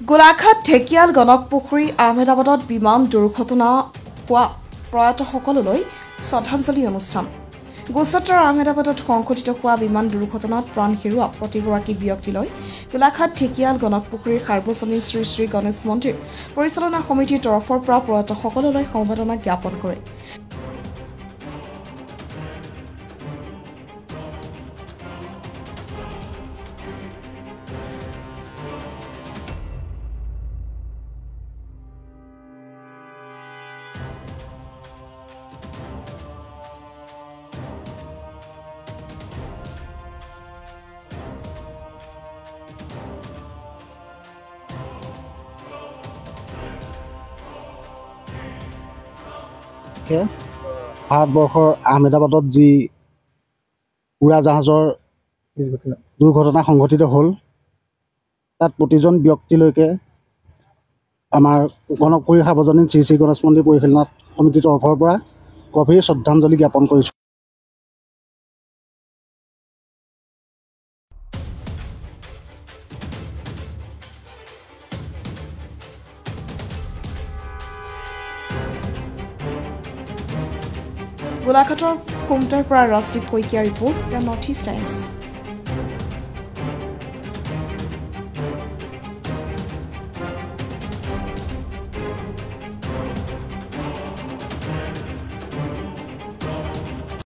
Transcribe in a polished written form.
গোলাঘাট ঢেকিয়াল গণকপুখুৰী আহমেদাবাদত বিমান দুৰ্ঘটনা হোৱা প্ৰয়াতসকললৈ শ্ৰদ্ধাঞ্জলি অনুষ্ঠান গুজৰাটৰ আহমেদাবাদত সংঘটিত হোৱা বিমান দুৰ্ঘটনাত প্ৰাণ হেৰুওৱা প্ৰতিগৰাকী ব্যক্তিলৈ গোলাঘাট ঢেকিয়াল গণকপুখুৰীৰ সাৰ্বজনীন শ্ৰী শ্ৰী গণেশ মন্দিৰ পৰিচালনা সমিতিৰ তৰফৰ পৰা প্ৰয়াতসকললৈ সমবেদনা জ্ঞাপন কৰে। ভাৰতবৰ্ষৰ আহমেদাবাদত যি উৰাজাহাজৰ দুৰ্ঘটনা সংঘটিত হ'ল তাত প্ৰতিজন ব্যক্তিলৈকে আমাৰ গণকপুৰী সাৰ্বজনীন শ্ৰী শ্ৰী গণেশ মন্দিৰ পৰিচালনা সমিতিৰ তৰফৰ পৰা গভীৰ শ্ৰদ্ধাঞ্জলি জ্ঞাপন কৰিছোঁ। গোলাঘাটৰ খুমটাৰ পৰা Rajdeep Saikia report the north east times.